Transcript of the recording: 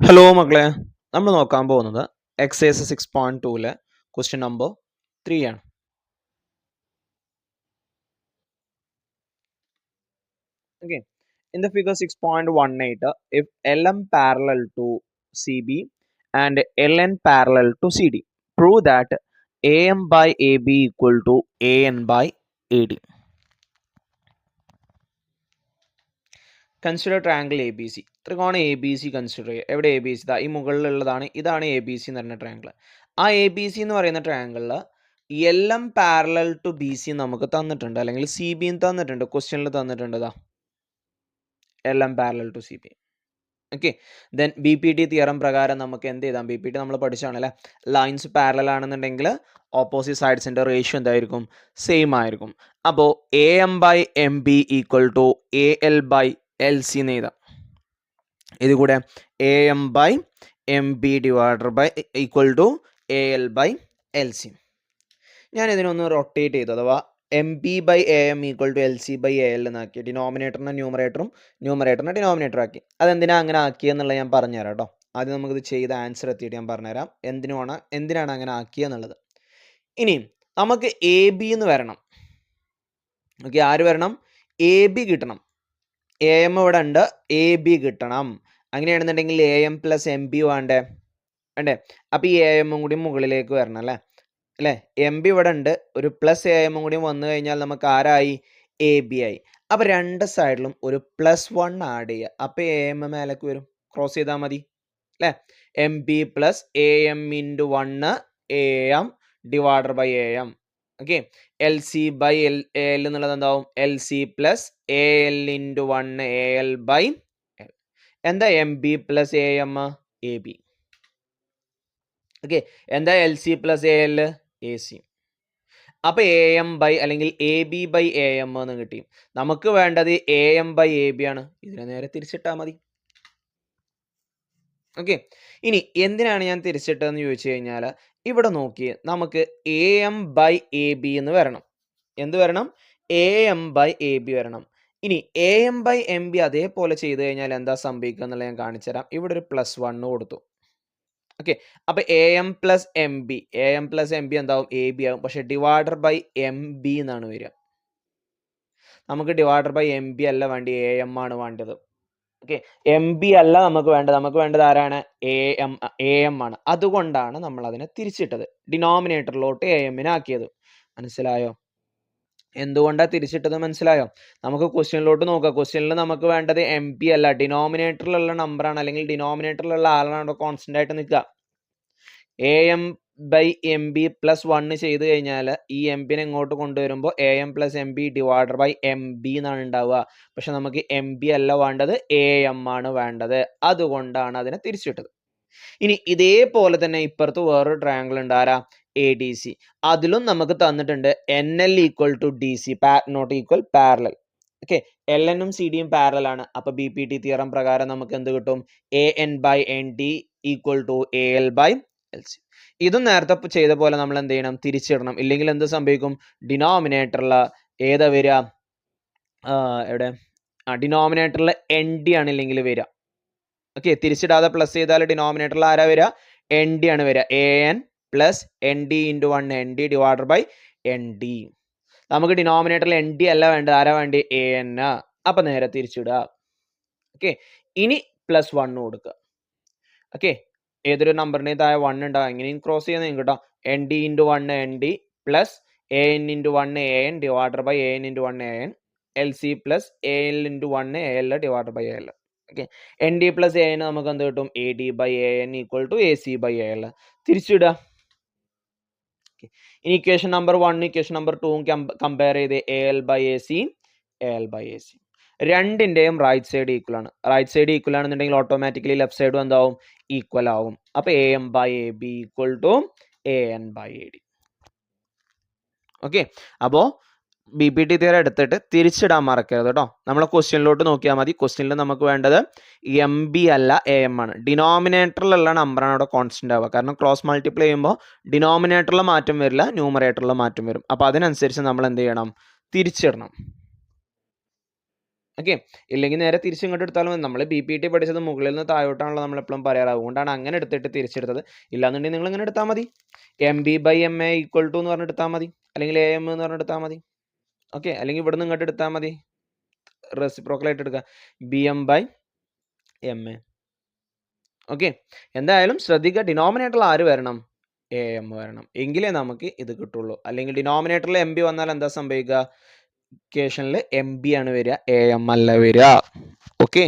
Hello മക്കളെ, നമ്മൾ നോക്കാൻ പോകുന്നത് എക്സൈസ് 6.2 ക്വസ്റ്റ്യൻ നമ്പർ 3 ആണ്. Okay. In the figure 6.18, if LM parallel to CB and LN parallel to CD, prove that AM by AB equal to AN by AD. Consider triangle A B C. ത്രികോണം A B C consider ചെയ്യുക. എവിടെ A B C? ഈ മുകളിലുള്ളതാണ്. ഇതാണ് A B C എന്ന് പറയുന്ന triangle. ആ A B C എന്ന് പറയുന്ന ട്രയാങ്കിളിൽ L M parallel to B C നമുക്ക് തന്നിട്ടുണ്ട്, അല്ലെങ്കിൽ സി ബിയും തന്നിട്ടുണ്ട്. ക്വസ്റ്റ്യനിൽ തന്നിട്ടുണ്ട് L M parallel to C B. Okay, then B P T theorem പ്രകാരം നമുക്ക് എന്ത് ചെയ്താം? ബി പി ടി നമ്മൾ പഠിച്ചാണല്ലേ, ലൈൻസ് പാരലൽ ആണെന്നുണ്ടെങ്കിൽ ഓപ്പോസിറ്റ് സൈഡ്സിൻ്റെ റേഷ്യോ എന്തായിരിക്കും? സെയിം ആയിരിക്കും. അപ്പോൾ A M by M B equal to A L by L C എന്ന് എഴുതാം. ഇത് കൂടെ A M by M B divided by equal to A L by L C. ഞാൻ ഇതിനൊന്ന് റൊട്ടേറ്റ് ചെയ്തു, അഥവാ M B by A M equal to L C by A L എന്നാക്കി. ഡിനോമിനേറ്ററിനെ ന്യൂമറേറ്ററും ന്യൂമറേറ്ററിനെ ഡിനോമിനേറ്റർ ആക്കി. അതെന്തിനാണ് അങ്ങനെ ആക്കിയെന്നുള്ളത് ഞാൻ പറഞ്ഞുതരാം കേട്ടോ. ആദ്യം നമുക്കിത് ചെയ്ത ആൻസർ എത്തിയിട്ട് ഞാൻ പറഞ്ഞുതരാം എന്തിനാണ് അങ്ങനെ ആക്കിയെന്നുള്ളത്. ഇനി നമുക്ക് എ ബി എന്ന് വരണം. ഓക്കെ, ആര് വരണം? എ ബി കിട്ടണം. എ എം ഇവിടെ ഉണ്ട്, എ ബി കിട്ടണം. അങ്ങനെയാണെന്നുണ്ടെങ്കിൽ A M plus M B വേണ്ടേ? അപ്പോൾ ഈ എ എമ്മും കൂടി മുകളിലേക്ക് വരണം അല്ലേ? എം ബി ഇവിടെ ഉണ്ട്, ഒരു പ്ലസ് എ എമ്മും കൂടി വന്നു കഴിഞ്ഞാൽ നമുക്ക് ആരായി? എ ബി ആയി. അപ്പോൾ രണ്ട് സൈഡിലും ഒരു +1 ആഡ് ചെയ്യുക. അപ്പോൾ എ എം മേലേക്ക് വരും, ക്രോസ് ചെയ്താൽ മതി അല്ലേ? M B plus A M into 1 A M divided by A M. Okay, L C by L എന്നുള്ളത് എന്താവും? L C plus A L into 1 A L by L. എന്താ M B plus A M? A B. Okay, എന്താ L C plus A L? A C. അപ്പോൾ A M by അല്ലെങ്കിൽ A B by A M എന്ന് കിട്ടി. നമുക്ക് വേണ്ടത് A M by A B ആണ്. ഇതിനെ നേരെ തിരിച്ചിട്ടാൽ മതി. ഓക്കെ, ഇനി എന്തിനാണ് ഞാൻ തിരിച്ചിട്ടതെന്ന് ചോദിച്ചു കഴിഞ്ഞാൽ, ഇവിടെ നോക്കി നമുക്ക് A M by A B എന്ന് വരണം. എന്ത് വരണം? A M by A B വരണം. ഇനി A M by M B അതേപോലെ ചെയ്ത് കഴിഞ്ഞാൽ എന്താ സംഭവിക്കുക എന്നുള്ളത് ഞാൻ കാണിച്ചു തരാം. ഇവിടെ ഒരു +1 കൊടുത്തു. ഓക്കെ, അപ്പോൾ A M plus M B എന്താവും? എ ബി ആവും. പക്ഷെ ഡിവൈഡർ ബൈ എം ബി എന്നാണ് വരിക. നമുക്ക് ഡിവൈഡർ ബൈ എം ബി അല്ല വേണ്ടി, എ എം ആണ് വേണ്ടത്. ഓക്കെ, എം ബി അല്ല നമുക്ക് വേണ്ടത് ആരാണ്? എ എം ആണ്. അതുകൊണ്ടാണ് നമ്മൾ അതിനെ തിരിച്ചിട്ടത്, ഡിനോമിനേറ്ററിലോട്ട് എ എമ്മിനെ ആക്കിയത്. മനസ്സിലായോ? എന്തുകൊണ്ടാണ് തിരിച്ചിട്ടത് മനസ്സിലായോ? നമുക്ക് ക്വസ്റ്റ്യനിലോട്ട് നോക്കാം. ക്വസ്റ്റ്യനിൽ നമുക്ക് വേണ്ടത് എം പി അല്ല, ഡിനോമിനേറ്ററിലുള്ള നമ്പറാണ്, അല്ലെങ്കിൽ ഡിനോമിനേറ്ററിലുള്ള ആളാണ് കോൺസ്റ്റന്റ് ആയിട്ട് നിൽക്കുക. A M by M B +1 ചെയ്ത് കഴിഞ്ഞാൽ ഈ എം ബിനെ ഇങ്ങോട്ട് കൊണ്ടുവരുമ്പോൾ A M plus M B divided by M B എന്നാണ് ഉണ്ടാവുക. പക്ഷെ നമുക്ക് എം ബി അല്ല വേണ്ടത്, എ എം ആണ് വേണ്ടത്. അതുകൊണ്ടാണ് അതിനെ തിരിച്ചിട്ടത്. ഇനി ഇതേപോലെ തന്നെ ഇപ്പുറത്ത് വേറൊരു ട്രയാങ്കിൾ ഉണ്ട്, ആരാ? A D C. അതിലും നമുക്ക് തന്നിട്ടുണ്ട് N L equal to D C not equal parallel. Okay, L എനും സി ഡിയും പാരലൽ ആണ്. അപ്പൊ ബി പി ടി തിയറം പ്രകാരം നമുക്ക് എന്ത് കിട്ടും? A N by N D equal to A L by L C. ഇതും നേരത്തെ ചെയ്ത പോലെ നമ്മൾ എന്ത് ചെയ്യണം? തിരിച്ചിടണം. ഇല്ലെങ്കിൽ എന്ത് സംഭവിക്കും? ഡിനോമിനേറ്ററിൽ ഏതാ വരിക? എവിടെ? ഡിനോമിനേറ്ററിൽ എൻ ഡി ആണ് ഇല്ലെങ്കിൽ വരിക. ഓക്കെ, തിരിച്ചിടാതെ പ്ലസ് ചെയ്താൽ ഡിനോമിനേറ്ററിൽ ആരാ വരിക? എൻ ഡി ആണ് വരിക. A N plus N D into 1 N D divided by N D. നമുക്ക് ഡിനോമിനേറ്ററിൽ എൻ ഡി അല്ല വേണ്ടത്, ആരാ വേണ്ടി? A N. അപ്പം നേരെ തിരിച്ചിടുക. ഓക്കെ, ഇനി +1 കൊടുക്കുക. ഓക്കെ, ഏതൊരു നമ്പറിൻ്റെയും താഴെ 1 ഉണ്ടാവും. എങ്ങനെയും ക്രോസ് ചെയ്യുന്നത് കേട്ടോ. N D into 1 N D plus A N into 1 A N divided by A N into 1 A N L C plus A L into 1 A L divided by A L. Okay, N D plus A N നമുക്ക് എന്ത് കിട്ടും? A D by A N equal to A C by A L. തിരിച്ചിടുക. ഇനി equation number 1 equation number 2 compare ചെയ്ത് A L by A C, A L by A C. രണ്ടിൻ്റെയും right side equal ആണ്. Right side equal ആണെന്നുണ്ടെങ്കിൽ automatically left സൈഡും എന്താവും? Equal ആവും. അപ്പോൾ A M by A B equal to A N by A D. Okay, അപ്പോൾ B P T theory എടുത്തിട്ട് തിരിച്ചിടാൻ മറക്കരുത് കേട്ടോ. നമ്മളെ ക്വസ്റ്റ്യനിലോട്ട് നോക്കിയാൽ മതി. ക്വസ്റ്റ്യനിൽ നമുക്ക് വേണ്ടത് എം ബി അല്ല, എ എം ആണ്. ഡിനോമിനേറ്ററിലുള്ള നമ്പറാണ് അവിടെ കോൺസ്റ്റന്റ് ആവുക. കാരണം ക്രോസ് മൾട്ടിപ്ലൈ ചെയ്യുമ്പോൾ ഡിനോമിനേറ്ററിൽ മാറ്റം വരില്ല, ന്യൂമറേറ്ററിൽ മാറ്റം വരും. അപ്പോൾ അതിനനുസരിച്ച് നമ്മൾ എന്ത് ചെയ്യണം? തിരിച്ചിടണം. ഓക്കെ. ഇല്ലെങ്കിൽ നേരെ തിരിച്ചിങ്ങോട്ട് എടുത്താലും മതി. നമ്മൾ BPT പഠിച്ചത് മുകളിൽ നിന്ന് താഴോട്ടാണല്ലോ നമ്മളെപ്പോഴും പറയാറ്. അതുകൊണ്ടാണ് അങ്ങനെ എടുത്തിട്ട് തിരിച്ചെടുത്തത്. ഇല്ലാന്നുണ്ടെങ്കിൽ നിങ്ങൾ ഇങ്ങനെ എടുത്താൽ മതി. MB/MA ഈക്വൽ ടു എന്ന് പറഞ്ഞെടുത്താൽ മതി. അല്ലെങ്കിൽ AM എന്ന് പറഞ്ഞെടുത്താൽ മതി. ഓക്കെ. അല്ലെങ്കിൽ ഇവിടുന്ന് ഇങ്ങോട്ട് എടുത്താൽ മതി. റെസിപ്രോക്കൽ ആയിട്ട് എടുക്കുക. BM/MA. ഓക്കെ. എന്തായാലും ശ്രദ്ധിക്കുക, ഡിനോമിനേറ്ററിൽ ആര് വരണം? AM വരണം. എങ്കിലേ നമുക്ക് ഇത് കിട്ടുള്ളൂ. അല്ലെങ്കിൽ ഡിനോമിനേറ്ററിൽ MB വന്നാൽ എന്താ സംഭവിക്കുക? ഇക്വേഷനിൽ MB ആണ് വരിക, AM അല്ല വരിക. ഓക്കെ.